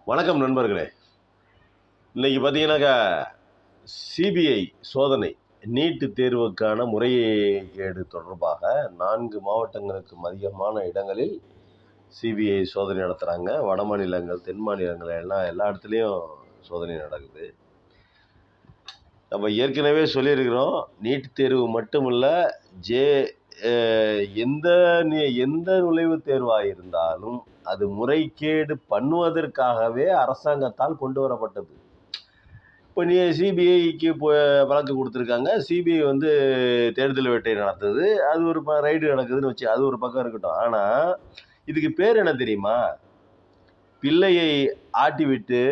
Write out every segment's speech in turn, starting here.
வணக்கம் நண்பர்களே. இன்னைக்கு பார்த்தீங்கன்னாக்கா சிபிஐ சோதனை நீட்டு தேர்வுக்கான முறைகேடு தொடர்பாக 4 மாவட்டங்களுக்கும் அதிகமான இடங்களில் சிபிஐ சோதனை நடத்துகிறாங்க. வட மாநிலங்கள், தென் மாநிலங்கள் எல்லா இடத்துலையும் சோதனை நடக்குது. நம்ம ஏற்கனவே சொல்லியிருக்கிறோம், நீட் தேர்வு மட்டும் இல்லை, எந்த எந்த நுழைவுத் தேர்வாக இருந்தாலும் அது முறைகேடு பண்ணுவதற்காகவே அரசாங்கத்தால் கொண்டு வரப்பட்டது. இப்போ சிபிஐக்கு வழக்கு கொடுத்துருக்காங்க. சிபிஐ தேடுதல் வேட்டை நடத்துது, அது ஒரு ரைடு நடக்குதுன்னு வச்சு அது ஒரு பக்கம் இருக்கட்டும். ஆனால் இதுக்கு பேர் என்ன தெரியுமா? பிள்ளையை ஆட்டி விட்டு,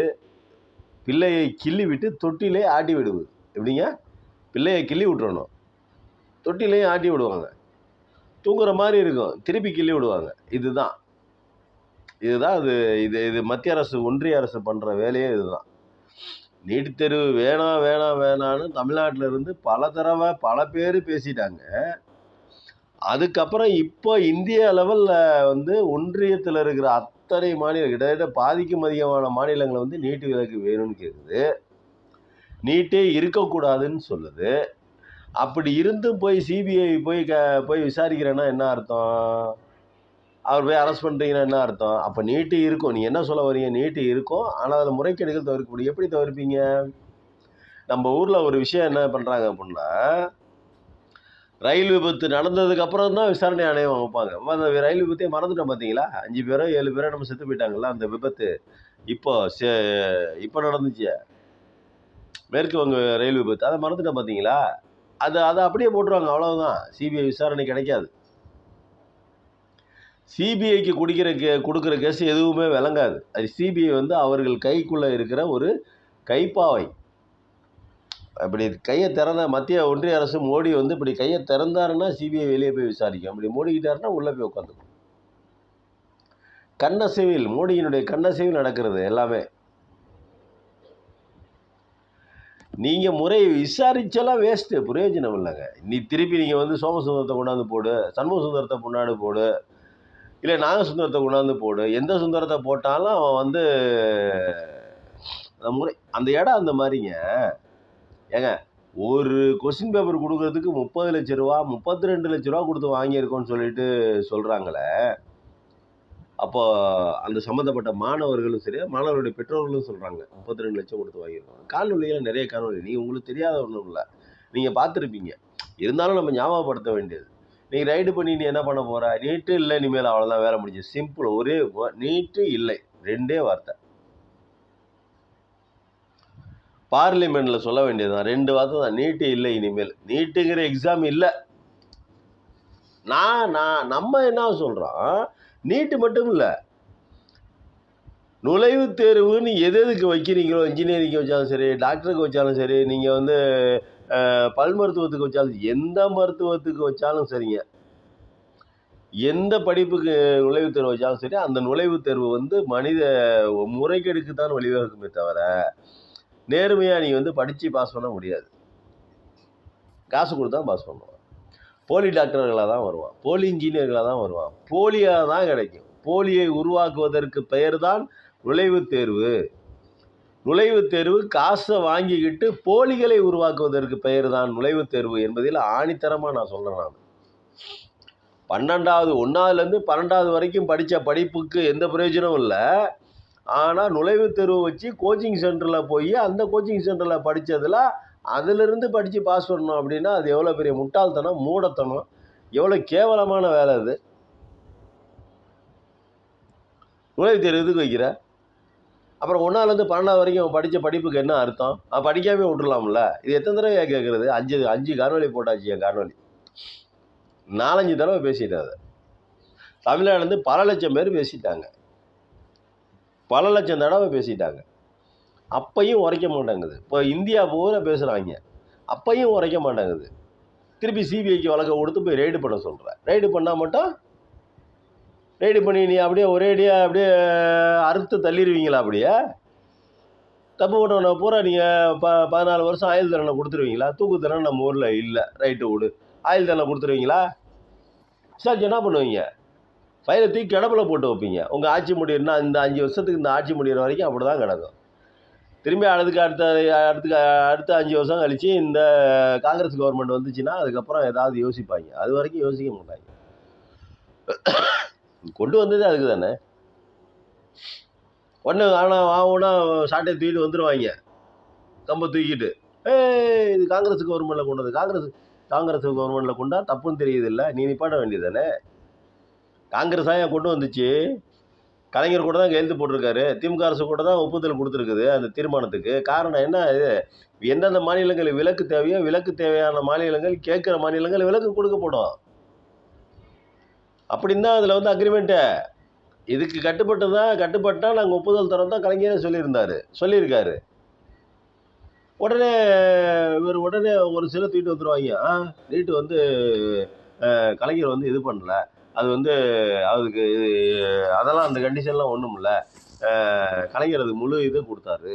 பிள்ளையை கிள்ளி விட்டு தொட்டிலே ஆட்டி விடுவது. எப்படிங்க? பிள்ளையை கிள்ளி விட்டுறணும், தொட்டிலையும் ஆட்டி விடுவாங்க, தூங்குற மாதிரி இருக்கும், திருப்பி கிள்ளி விடுவாங்க. இதுதான் அது இது மத்திய அரசு, ஒன்றிய அரசு பண்ணுற வேலையே இதுதான். நீட் தேர்வு வேணான்னு தமிழ்நாட்டில் இருந்து பல தடவை பல பேர் பேசிட்டாங்க. அதுக்கப்புறம் இப்போ இந்திய அளவில் ஒன்றியத்தில் இருக்கிற அத்தனை மாநிலம், கிட்டத்தட்ட பாதிக்கும் அதிகமான மாநிலங்கள் நீட்டு விலக்கு வேணும்னு கேட்குது, நீட்டே இருக்கக்கூடாதுன்னு சொல்லுது. அப்படி இருந்தும் போய் சிபிஐ போய் விசாரிக்கிறேன்னா என்ன அர்த்தம்? அவர் போய் அரெஸ்ட் பண்ணுறீங்கன்னா என்ன அர்த்தம்? அப்போ நீட்டு இருக்கும். நீங்கள் என்ன சொல்ல வரீங்க? நீட்டு இருக்கும், ஆனால் அதில் முறைகேடுகள் தவிர்க்க முடியும். எப்படி தவிர்ப்பீங்க? நம்ம ஊரில் ஒரு விஷயம் என்ன பண்ணுறாங்க அப்படின்னா, ரயில் விபத்து நடந்ததுக்கு அப்புறம் தான் விசாரணை ஆணையம் வைப்பாங்க. அந்த ரயில் விபத்தையே மறந்துட்டோம் பார்த்தீங்களா? 5 பேரோ 7 பேரோ நம்ம செத்து போயிட்டாங்கல்ல அந்த விபத்து. இப்போ நடந்துச்சு மேற்கு வங்க ரயில் விபத்து, அதை மறந்துட்டோம் பார்த்தீங்களா? அதை அப்படியே போட்டுருவாங்க, அவ்வளோதான். சிபிஐ விசாரணை கிடைக்காது. சிபிஐக்கு கொடுக்குற கேஸ் எதுவுமே விளங்காது. அது சிபிஐ அவர்கள் கைக்குள்ளே இருக்கிற ஒரு கைப்பாவை. அப்படி கையை திறந்த மத்திய ஒன்றிய அரசு மோடி இப்படி கையை திறந்தாருன்னா சிபிஐ வெளியே போய் விசாரிக்கும். அப்படி மூடிக்கிட்டாருன்னா உள்ளே போய் உட்காந்துக்கும். கண்ணசைவில், மோடியினுடைய கண்ணசைவில் நடக்கிறது எல்லாமே. நீங்கள் முறையை விசாரிச்செல்லாம் வேஸ்ட்டு, பிரயோஜனம் இல்லைங்க. நீ திருப்பி நீங்கள் சோமசுந்தரத்தை கொண்டாந்து போடு, சண்முக சுந்தரத்தை முன்னாடி போடு, இல்லை நாகசுந்தரத்தை கொண்டாந்து போடு. எந்த சுந்தரத்தை போட்டாலும் அவன் முறை அந்த இடம் அந்த மாதிரிங்க. ஏங்க, ஒரு கொஸ்டின் பேப்பர் கொடுக்கறதுக்கு 30 லட்ச ரூபா 32 லட்ச ரூபா கொடுத்து வாங்கியிருக்கோன்னு சொல்லிட்டு சொல்கிறாங்களே. அப்போ அந்த சம்மந்தப்பட்ட மாணவர்களும் சரி, மாணவர்களுடைய பெற்றோர்களும் சொல்கிறாங்க 32 லட்சம் கொடுத்து வாங்கியிருக்கோம். காணொலியில் நிறைய காணொலி, நீங்கள் உங்களுக்கு தெரியாத ஒன்றும் இல்லை, நீங்கள் பார்த்துருப்பீங்க. இருந்தாலும் நம்ம ஞாபகப்படுத்த வேண்டியது. நீங்கள் ரைடு பண்ணி நீ என்ன பண்ண போகிற? நீட்டு இல்லை, இனிமேல் அவ்வளோதான், வேலை முடிஞ்சு. சிம்பிள், ஒரே நீட்டு இல்லை, 2 வார்த்தை. பார்லிமெண்ட்டில் சொல்ல வேண்டியது தான், 2 வார்த்தை தான், நீட்டு இல்லை இனிமேல். நீட்டுங்கிற எக்ஸாம் இல்லை. நம்ம என்ன சொல்கிறோம், நீட்டு மட்டும் இல்லை, நுழைவுத் தேர்வுன்னு எதுக்கு வைக்கிறீங்களோ, இன்ஜினியரிங்க்கு வச்சாலும் சரி, டாக்டருக்கு வச்சாலும் சரி, நீங்கள் பல் மருத்துவத்துக்கு வச்சாலும், எந்த மருத்துவத்துக்கு வச்சாலும் சரிங்க, எந்த படிப்புக்கு நுழைவுத் தேர்வு வச்சாலும் சரி, அந்த நுழைவுத் தேர்வு மனித முறைகேடுக்கு தான் வழிவகுக்குமே தவிர நேர்மையாக நீ படித்து பாஸ் பண்ண முடியாது. காசு கொடுத்தா பாஸ் பண்ணுவான். போலி டாக்டர்களாக தான் வருவான், போலி இன்ஜினியர்களாக தான் வருவான், போலியாக தான் கிடைக்கும். போலியை உருவாக்குவதற்கு பெயர் தான் நுழைவுத் தேர்வு. நுழைவுத் தேர்வு காசை வாங்கிக்கிட்டு போலிகளை உருவாக்குவதற்கு பெயர் தான் நுழைவுத் தேர்வு என்பதில் ஆணித்தரமாக நான் சொல்கிறேன். 1ஆவதுலேருந்து 12ஆவது வரைக்கும் படித்த படிப்புக்கு எந்த பிரயோஜனமும் இல்லை. ஆனால் நுழைவுத் தேர்வு வச்சு கோச்சிங் சென்டரில் போய் அந்த கோச்சிங் சென்டரில் படித்ததில் அதிலிருந்து படித்து பாஸ் பண்ணணும் அப்படின்னா அது எவ்வளோ பெரிய முட்டாள்தனம், மூடத்தனம், எவ்வளோ கேவலமான வேலை அது. நுழைவுத் தேர்வு எதுக்கு வைக்கிற? அப்புறம் 1ஆவதுலேருந்து 12ஆவது வரைக்கும் படித்த படிப்புக்கு என்ன அர்த்தம்? படிக்காமே விட்டுடலாம்ல. இது எத்தனை தடவை கேட்குறது? 5 காணொலி போட்டாச்சு. என் காணொலி 4-5 தடவை பேசிட்டேன். அதை தமிழ்நாடுலேருந்து பல லட்சம் பேர் பேசிட்டாங்க, பல லட்சம் தடவை பேசிட்டாங்க. அப்பையும் உரைக்க மாட்டேங்குது. இப்போ இந்தியா பூரா பேசுகிறாங்க, அப்பையும் உரைக்க மாட்டேங்குது. திருப்பி சிபிஐக்கு வழக்கை கொடுத்து போய் ரெய்டு பண்ண சொல்கிறேன். ரெய்டு பண்ணால் மட்டும் ரெய்டு பண்ணி நீ அப்படியே ஒரேடியாக அப்படியே அறுத்து தள்ளிடுவீங்களா? அப்படியே தப்பு பண்ணவனை பூரா நீங்கள் 14 வருஷம் ஆயுள் தண்டனை கொடுத்துருவீங்களா? தூக்கு தண்டனை நம்ம ஊரில் இல்லை, ரைட்டு விடு, ஆயுள் தண்டனை கொடுத்துருவீங்களா? சார் என்ன பண்ணுவீங்க? ஃபைலை தூக்கி கிடப்பில் போட்டு வைப்பீங்க. உங்கள் ஆட்சி முடியணும்னா இந்த 5 வருஷத்துக்கு இந்த ஆட்சி முடிகிற வரைக்கும் அப்படி தான் கிடக்கும். திரும்பி அடுத்த அடுத்த 5 வருஷம் கழித்து இந்த காங்கிரஸ் கவர்மெண்ட் வந்துச்சுன்னா அதுக்கப்புறம் ஏதாவது யோசிப்பாங்க. அது வரைக்கும் யோசிக்க மாட்டாங்க. கொண்டு வந்ததே அதுக்கு தானே. ஒன்று ஆனால் சாட்டை தூக்கிட்டு வந்துடுவாங்க, கம்பை தூக்கிட்டு. இது காங்கிரஸ் கவர்மெண்ட்டில் கொண்டு வந்து காங்கிரஸ் கவர்மெண்ட்டில் கொண்டா தப்புன்னு தெரியுது இல்லை, நீ நிப்பாட்ட வேண்டியது தானே. காங்கிரஸாக கொண்டு வந்துச்சு, கலைஞர் கூட தான் கையெழுத்து போட்டிருக்காரு, திமுக அரசு கூட தான் ஒப்புதல் கொடுத்துருக்குது அந்த தீர்மானத்துக்கு. காரணம் என்ன, இது எந்தெந்த மாநிலங்கள் விலக்கு தேவையோ விலக்கு தேவையான மாநிலங்கள் கேட்குற மாநிலங்கள் விலக்கு கொடுக்கப்படும். அப்படின்னு தான் அதில் வந்து அக்ரிமெண்ட்டு. இதுக்கு கட்டுப்பட்டால் நாங்கள் ஒப்புதல் தரோம் தான் கலைஞரே சொல்லியிருக்காரு. உடனே ஒரு சில தூக்கிட்டு வந்துடுவாங்க. நீட்டு வந்து கலைஞர் வந்து இது பண்ணல, அது வந்து அதுக்கு அதெல்லாம் அந்த கண்டிஷன்லாம் ஒன்றும் இல்லை, கலைஞர் அது முழு இது கொடுத்தாரு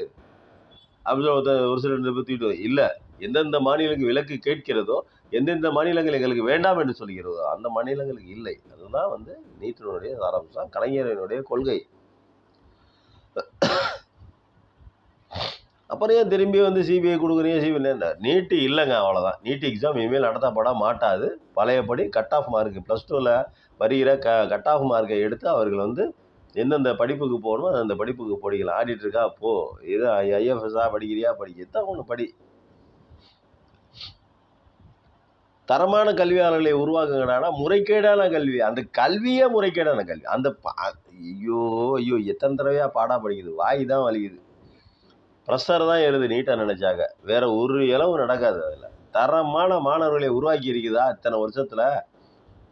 அப்படின்னு ஒரு சில தூக்கிட்டு இல்லை. எந்தெந்த மாநிலங்களுக்கு விலக்கு கேட்கிறதோ, எந்தெந்த மாநிலங்கள் எங்களுக்கு வேண்டாம் என்று சொல்கிறதோ அந்த மாநிலங்களுக்கு இல்லை. அதுதான் வந்து நீட்டினுடைய சாராம்சம், கலைஞரினுடைய கொள்கை. அப்புறம் ஏன் திரும்பி வந்து சிபிஐ கொடுக்குறீங்க? சிபிஐ நீட்டு இல்லைங்க, அவ்வளோதான். நீட் எக்ஸாம் இனிமேல் நடத்தப்பட மாட்டாது. பழையபடி கட் ஆஃப் மார்க்கு ப்ளஸ் 2ல் வருகிற கட் ஆஃப் மார்க்கை எடுத்து அவர்கள் வந்து எந்தெந்த படிப்புக்கு போகணுமோ அந்த படிப்புக்கு படிக்கலாம். ஆடிட்டுருக்கா போ, இது ஐஎஃப்எஸ்ஸாக படிக்கிறியா எத்தான் ஒன்று படி. தரமான கல்வியாளர்களை உருவாக்குங்கடானா முறைகேடான கல்வி, அந்த கல்வியே முறைகேடான கல்வி. அந்த ஐயோ எத்தனை தடவையாக பாடாக படிக்குது, வாய் தான் வலிக்குது, ப்ரெஷர் தான் ஏறுது நீட்டாக நினச்சாங்க. வேற ஒரு இளவு நடக்காது. அதில் தரமான மாணவர்களை உருவாக்கி இருக்குதா இத்தனை வருஷத்தில்?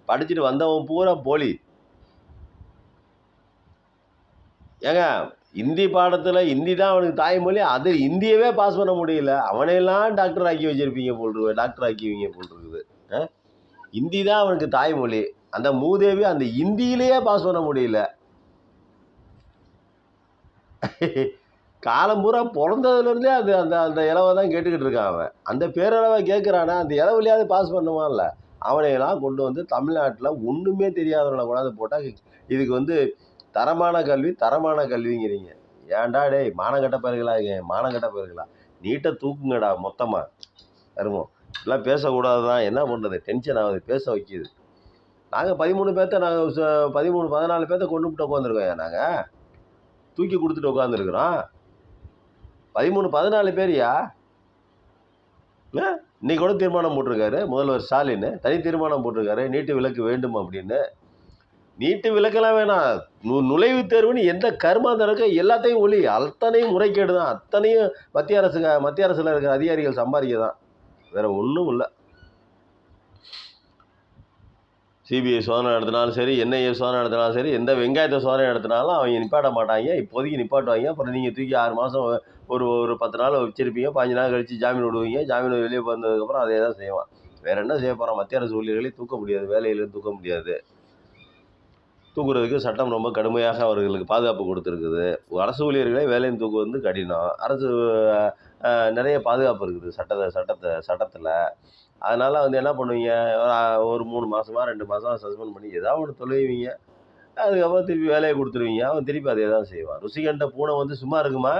படிச்சுட்டு வந்தவன் பூரா போலி. ஏங்க ஹிந்தி பாடத்தில் ஹிந்தி தான் அவனுக்கு தாய்மொழி, அது இந்தியவே பாஸ் பண்ண முடியல, அவனையெல்லாம் டாக்டர் ஆக்கி வச்சிருப்பீங்க போல், டாக்டர் ஆக்கிவிங்க போல் இருக்குது. ஹிந்தி தான் அவனுக்கு தாய்மொழி, அந்த மூதேவி அந்த ஹிந்தியிலேயே பாஸ் பண்ண முடியல. காலம் பூரா பிறந்ததுலேருந்தே அது அந்த அந்த இலவை தான் கேட்டுக்கிட்டு இருக்கான் அவன். அந்த பேரளவை கேட்குறானா, அந்த இலவுலையாவது பாஸ் பண்ணுவான்ல. அவனையெல்லாம் கொண்டு வந்து தமிழ்நாட்டில் ஒன்றுமே தெரியாதவனை கொண்டாந்து போட்டால் இதுக்கு வந்து தரமான கல்விங்கிறீங்க. ஏன்டா டேய், மானங்கட்ட பயிர்களா நீட்டை தூக்குங்கடா மொத்தமாக. வருமோ எல்லாம் பேசக்கூடாது தான், என்ன பண்ணுறது, டென்ஷன் ஆகுது, பேச வைக்கிது. நாங்கள் 13 பேர்த்த, நாங்கள் 14 பேர்த்த கொண்டு விட்டு உட்காந்துருக்கோம். நாங்கள் தூக்கி கொடுத்துட்டு உட்காந்துருக்குறோம். 14 பேரையா? இன்னைக்கு கூட தீர்மானம் போட்டிருக்காரு முதல்வர் ஸ்டாலின், தனி தீர்மானம் போட்டிருக்காரு நீட்டு விலக்கு வேண்டும் அப்படின்னு. நீட்டு விலக்கெல்லாம் வேணாம், நுழைவுத் தேர்வுன்னு எந்த கர்மாந்தம் இருக்க எல்லாத்தையும் ஒளி, அத்தனையும் முறைகேடு தான், அத்தனையும் மத்திய அரசில் இருக்கிற அதிகாரிகள் சம்பாதிக்க தான், வேற ஒன்றும் இல்லை. சிபிஐ சோதனை நடத்தினாலும் சரி, என்ஐஏ சோதனை நடத்தினாலும் சரி, எந்த வெங்காயத்தை சோதனை நடத்தினாலும் அவங்க நிப்பாட்ட மாட்டாங்க. இப்போதைக்கு நிப்பாட்டுவாங்க, அப்புறம் நீங்கள் தூக்கி 6 மாதம் ஒரு 10 நாள் வச்சிருப்பீங்க, 15 நாள் கழித்து ஜாமீன் விடுவீங்க. ஜாமீன் வெளியே வந்ததுக்கப்புறம் அதே தான் செய்வான். வேறு என்ன செய்ய போகிறான்? மத்திய அரசு ஊழியர்களையும் தூக்க முடியாது, வேலையிலேருந்து தூக்க முடியாது. தூக்குறதுக்கு சட்டம் ரொம்ப கடுமையாக அவர்களுக்கு பாதுகாப்பு கொடுத்துருக்குது. அரசு ஊழியர்களை வேலையும் தூக்குவது கடினம். அரசு நிறைய பாதுகாப்பு இருக்குது சட்டத்தில். அதனால் வந்து என்ன பண்ணுவீங்க, ஒரு 3 மாதமா 2 மாதம் சஸ்பெண்ட் பண்ணி ஏதாவது ஒன்று தொலைவீங்க. அதுக்கப்புறம் திருப்பி வேலையை கொடுத்துருவீங்க. அவன் திருப்பி அதே தான் செய்வான். ருசி கண்ட பூனை வந்து சும்மா இருக்குமா?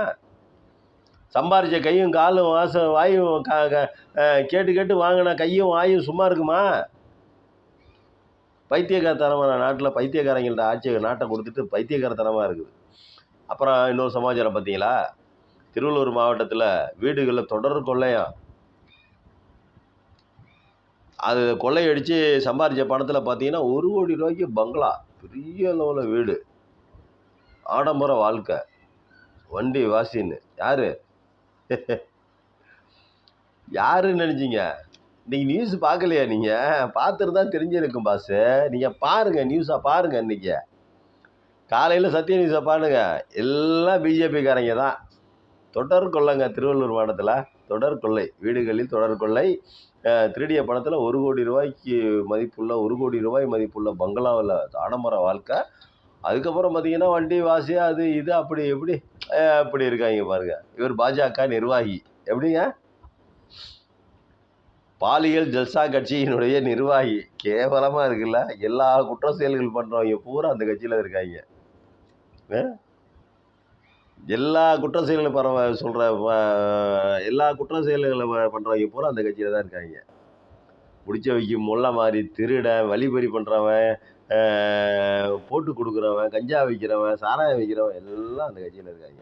சம்பாரித்த கையும் காலும் வாயும் கேட்டு வாங்கின கையும் வாயும் சும்மா இருக்குமா? பைத்தியக்காரத்தனமான நாட்டில் பைத்தியக்காரங்கள்ட்ட ஆட்சி நாட்டை கொடுத்துட்டு பைத்தியக்காரத்தனமாக இருக்குது. அப்புறம் இன்னொரு சமாச்சாரம் பார்த்தீங்களா? திருவள்ளூர் மாவட்டத்தில் வீடுகளில் தொடர் கொள்ளையா, அது கொள்ளையடித்து சம்பாரித்த பணத்தில் பார்த்தீங்கன்னா 1 கோடி ரூபாய்க்கு பங்களா, பெரிய லெவலில் வீடு, ஆடம்பர வாழ்க்கை, வண்டி வாசின்னு. யாருன்னு நினச்சிங்க? இன்றைக்கி நியூஸ் பார்க்கலையா? நீங்கள் பார்த்துட்டு தான் தெரிஞ்சிருக்கும் பாஸு. நீங்கள் பாருங்கள், நியூஸாக பாருங்கள். இன்றைக்கி காலையில் சத்திய நியூஸை பாருங்கள், எல்லாம் பிஜேபிக்காரங்க தான். தொடர் கொள்ளைங்க திருவள்ளூர் மாவட்டத்தில், தொடர் கொள்ளை, வீடுகளில் தொடர் கொள்ளை. திருடிய பணத்தில் 1 கோடி ரூபாய்க்கு மதிப்புள்ள 1 கோடி ரூபாய் மதிப்புள்ள பங்களாவில் ஆடம்பர வாழ்க்கை. அதுக்கப்புறம் பார்த்தீங்கன்னா வண்டி வாசி, அது இது அப்படி இருக்காங்க பாருங்கள். இவர் பாஜக நிர்வாகி. எப்படிங்க? பாலியல் ஜல்சா கட்சியினுடைய நிர்வாகி. கேவலமாக இருக்குல்ல. எல்லா குற்ற செயல்கள் பண்ணுறவங்க பூரா அந்த கட்சியில் இருக்காங்க. எல்லா குற்ற செயல்களை எல்லா குற்ற செயல்களை பண்ணுறவங்க பூரா அந்த கட்சியில் தான் இருக்காங்க. முடிச்ச வைக்கும் முல்லை மாதிரி திருடன், வழிபறி பண்ணுறவன், போட்டு கொடுக்குறவன், கஞ்சா விற்கிறவன், சாராயம் விற்கிறவன் எல்லாம் அந்த கட்சியில் இருக்காங்க.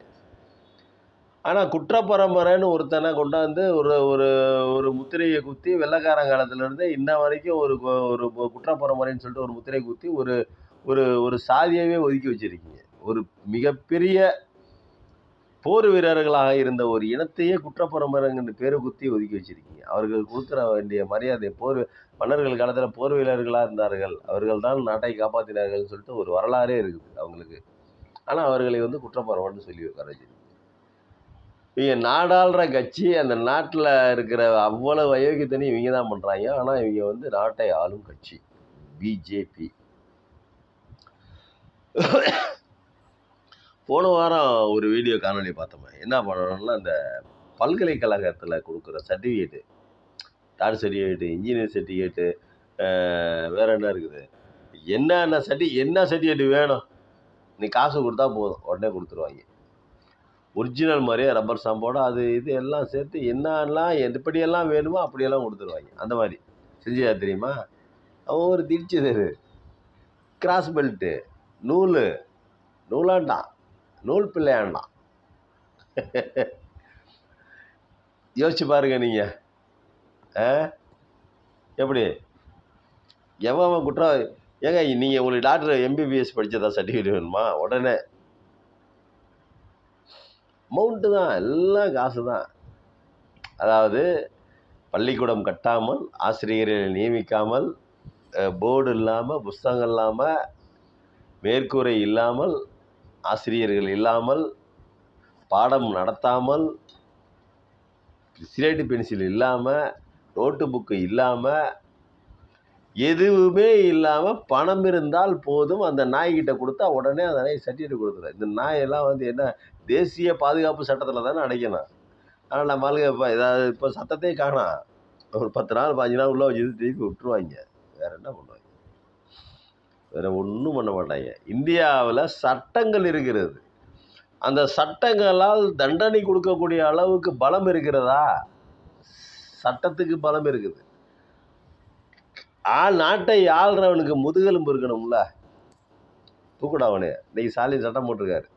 ஆனால் குற்றப்பரம்பரைன்னு ஒருத்தனை கொண்டாந்து ஒரு ஒரு ஒரு முத்திரையை குத்தி வெள்ளைக்காரன் காலத்துலேருந்து இன்ன வரைக்கும் ஒரு ஒரு குற்றப்பரம்பரைன்னு சொல்லிட்டு ஒரு முத்திரையை குத்தி ஒரு ஒரு ஒரு சாதியவே ஒதுக்கி வச்சுருக்கீங்க. ஒரு மிகப்பெரிய போர் வீரர்களாக இருந்த ஒரு இனத்தையே குற்றப்பரம்பரைங்கிற பேரை குத்தி ஒதுக்கி வச்சுருக்கீங்க. அவர்கள் கொடுக்குற வேண்டிய மரியாதை மன்னர்கள் காலத்தில் போர் வீரர்களாக இருந்தார்கள், அவர்கள் தான் நாட்டை காப்பாற்றினார்கள்னு சொல்லிட்டு ஒரு வரலாறே இருக்குது அவங்களுக்கு. ஆனால் அவர்களை குற்றப்பரம்பரைன்னு சொல்லி உட்கார வச்சிருக்கீங்க. இவங்க நாடாளுற கட்சி, அந்த நாட்டில் இருக்கிற அவ்வளவு அயோக்கியத்தனையும் இவங்க தான் பண்ணுறாங்க. ஆனால் இவங்க நாட்டை ஆளும் கட்சி பிஜேபி. போன வாரம் ஒரு வீடியோ காணொலி பார்த்தோமே. என்ன பண்ணணும்னா, இந்த பல்கலைக்கழகத்தில் கொடுக்குற certificate, dot certificate, engineer certificate, வேறு என்ன இருக்குது, என்ன சர்டிஃபிகேட்டு வேணும், நீ காசு கொடுத்தா போதும் உடனே கொடுத்துருவாங்க. ஒரிஜினல் மாதிரியே ரப்பர் ஸ்டாம்போட அது இது எல்லாம் சேர்த்து என்னெல்லாம் எப்படியெல்லாம் வேணுமோ அப்படியெல்லாம் கொடுத்துருவாங்க. அந்த மாதிரி செஞ்சா தெரியுமா? அவன் ஒரு திரிச்சது கிராஸ் பெல்ட்டு, நூலாண்டான், நூல் பிள்ளையாண்டான். யோசிச்சு பாருங்க நீங்கள். எப்படி எவன் குற்றம்? ஏங்க நீங்கள் உங்களுக்கு டாக்டர் எம்பிபிஎஸ் படித்ததா சர்டிஃபிகேட் வேணுமா? உடனே அமௌண்ட்டு தான், எல்லாம் காசு தான். அதாவது பள்ளிக்கூடம் கட்டாமல், ஆசிரியர்களை நியமிக்காமல், போர்டு இல்லாமல், புஸ்தகம் இல்லாமல், மேற்கூரை இல்லாமல், ஆசிரியர்கள் இல்லாமல், பாடம் நடத்தாமல், சிலேட்டு பென்சில் இல்லாமல், நோட்டு புக்கு இல்லாமல், எதுவுமே இல்லாமல் பணம் இருந்தால் போதும் அந்த நாய்கிட்ட கொடுத்தா உடனே அந்த நாய் சர்டிஃபிகேட் கொடுத்துரும். இந்த நாயெல்லாம் என்ன தேசிய பாதுகாப்பு சட்டத்தில் தானே அடைக்கணும். ஆனால் நம்மளுக்கு ஏதாவது இப்போ சட்டத்தையே காணோம். ஒரு 10 நாள் 15 நாள் உள்ளே வச்சு திருப்பி விட்டுருவாங்க. வேறு என்ன பண்ணுவாங்க? வேறு ஒன்றும் பண்ண மாட்டாங்க. இந்தியாவில் சட்டங்கள் இருக்கிறது. அந்த சட்டங்களால் தண்டனை கொடுக்கக்கூடிய அளவுக்கு பலம் இருக்கிறதா? சட்டத்துக்கு பலம் இருக்குது. நாட்டை ஆள்றவனுக்கு முதுகெலும்பு இருக்கணும்ல. தூக்குடா அவனு. இன்னைக்கு ஸ்டாலின் சட்டம் போட்டிருக்காரு.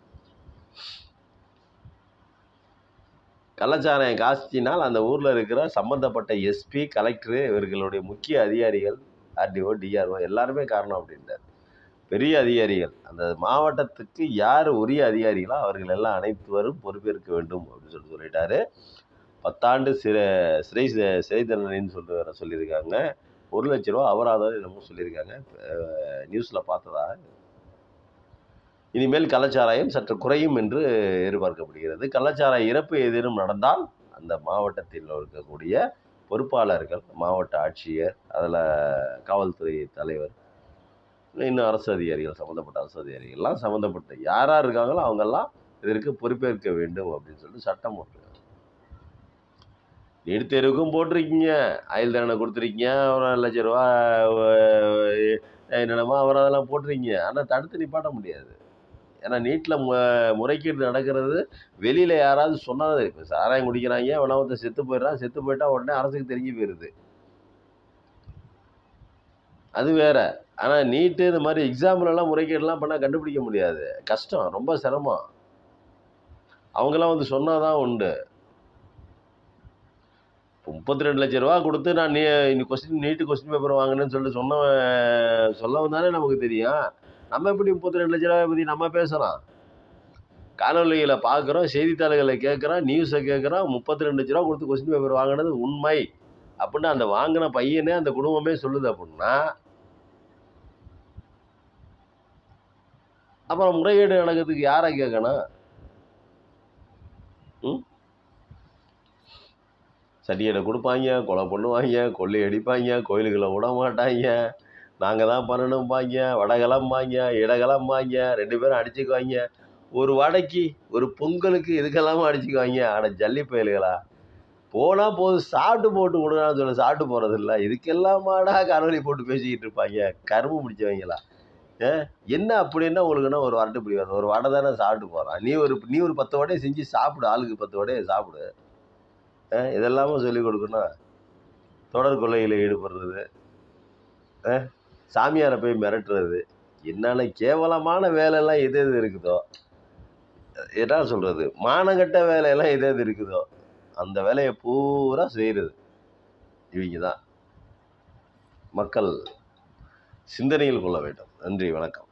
கள்ளச்சாராயம் காசினால் அந்த ஊரில் இருக்கிற சம்மந்தப்பட்ட எஸ்பி, கலெக்டரு, இவர்களுடைய முக்கிய அதிகாரிகள், ஆர்டிஓ, டிஆர்ஓ எல்லாருமே காரணம் அப்படின்றார். பெரிய அதிகாரிகள், அந்த மாவட்டத்துக்கு யார் உரிய அதிகாரிகளோ அவர்கள் எல்லாம் அனைத்துவரும் பொறுப்பேற்க வேண்டும் அப்படின்னு சொல்லிட்டாரு. 10 ஆண்டு சிறை தண்டனைன்னு சொல்லியிருக்காங்க. 1 லட்ச ரூபா அபராதம் என்னமோ சொல்லியிருக்காங்க. நியூஸில் பார்த்ததா. இனிமேல் கள்ளச்சாராயம் சற்று குறையும் என்று எதிர்பார்க்கப்படுகிறது. கள்ளச்சாராய இறப்பு ஏதேனும் நடந்தால் அந்த மாவட்டத்தில் இருக்கக்கூடிய பொறுப்பாளர்கள், மாவட்ட ஆட்சியர், அதில் காவல்துறை தலைவர், இன்னும் அரசு அதிகாரிகள், சம்மந்தப்பட்ட அரசு அதிகாரிகள்லாம் சம்மந்தப்பட்ட யார் யார் இருக்காங்களோ அவங்கெல்லாம் இதற்கு பொறுப்பேற்க வேண்டும் அப்படின்னு சொல்லிட்டு சட்டம் போட்டிருக்காங்க. நீட் தேர்வுக்கும் போட்டிருக்கீங்க, ஆயுள் தண்டனை கொடுத்துருக்கீங்க, ஒரு 1 லட்ச ரூபா என்னென்னமோ அவர் அதெல்லாம் போட்டிருக்கீங்க. ஆனால் தடுத்து நிப்பாட்ட முடியாது. ஏன்னா நீட்டில் முறைகேடு நடக்கிறது வெளியில் யாராவது சொன்னாது. இப்போ சாராயம் குடிக்கிறாங்க, ஒன்றாவது செத்து போயிடுறான், செத்து போயிட்டா உடனே அரசுக்கு தெரிஞ்சு போயிடுது, அது வேற. ஆனால் நீட்டு இந்த மாதிரி எக்ஸாம்பிளெல்லாம் முறைகேடுலாம் பண்ணால் கண்டுபிடிக்க முடியாது, கஷ்டம், ரொம்ப சிரமம். அவங்களாம் சொன்னால் தான் உண்டு. 32 லட்ச ரூபா கொடுத்து நான் நீட்டு கொஸ்டின் பேப்பர் வாங்கினேன்னு சொல்லிட்டு சொல்லவும் தானே நமக்கு தெரியும். நம்ம எப்படி 32 லட்ச ரூபாயை பற்றி நம்ம பேசுகிறோம்? காணொலிகளை பார்க்குறோம், செய்தித்தாள்களை கேட்குறோம், நியூஸை கேட்குறோம். 32 லட்ச ரூபா கொடுத்து கொஸ்டின் பேப்பர் வாங்கினது உண்மை அப்படின்னு அந்த வாங்கின பையனே, அந்த குடும்பமே சொல்லுது. அப்படின்னா அப்புறம் முறைகேடு நடக்கிறதுக்கு யாரை கேட்கணும்? சட்டியடை கொடுப்பாங்க, கொலை பண்ணுவாங்க, கொள்ளை அடிப்பாங்க, கோயிலுகளை விட மாட்டாங்க, நாங்கள் தான் பண்ணணும்பாங்க, வடகலம்பாங்க, இடகலம்பாங்க, 2 பேரும் அடிச்சுக்குவாங்க. ஒரு வடைக்கு, ஒரு பொங்கலுக்கு இதுக்கெல்லாமும் அடிச்சுக்குவாங்க. ஆனால் ஜல்லி பயல்களா, போனால் போதும் சாப்பிட்டு போட்டு கொடுங்கன்னு சொல்ல சாப்பிட்டு போகிறது இல்லை. இதுக்கெல்லாமாடா கரவழி போட்டு பேசிக்கிட்டு இருப்பாங்க கரும்பு பிடிச்சவங்களா. என்ன அப்படின்னா உங்களுக்குன்னா ஒரு வரட்டு பிடிக்காது. ஒரு வடை தானே சாப்பிட்டு போகிறான். நீ ஒரு 10 வடையை செஞ்சு சாப்பிடு. ஆளுக்கு 10 வடையை சாப்பிடு. இதெல்லாமும் சொல்லிக் கொடுக்கணும். தொடர் கொள்ளையில் ஈடுபடுறது, சாமியாரை போய் மிரட்டுறது, என்னென்ன கேவலமான வேலையெல்லாம் எது எது இருக்குதோ, என்ன சொல்கிறது, மானங்கட்ட வேலையெல்லாம் எது எது இருக்குதோ அந்த வேலையை பூரா செய்கிறது இவங்க தான். மக்கள் சிந்தனையில் கொள்ள வேண்டும். நன்றி, வணக்கம்.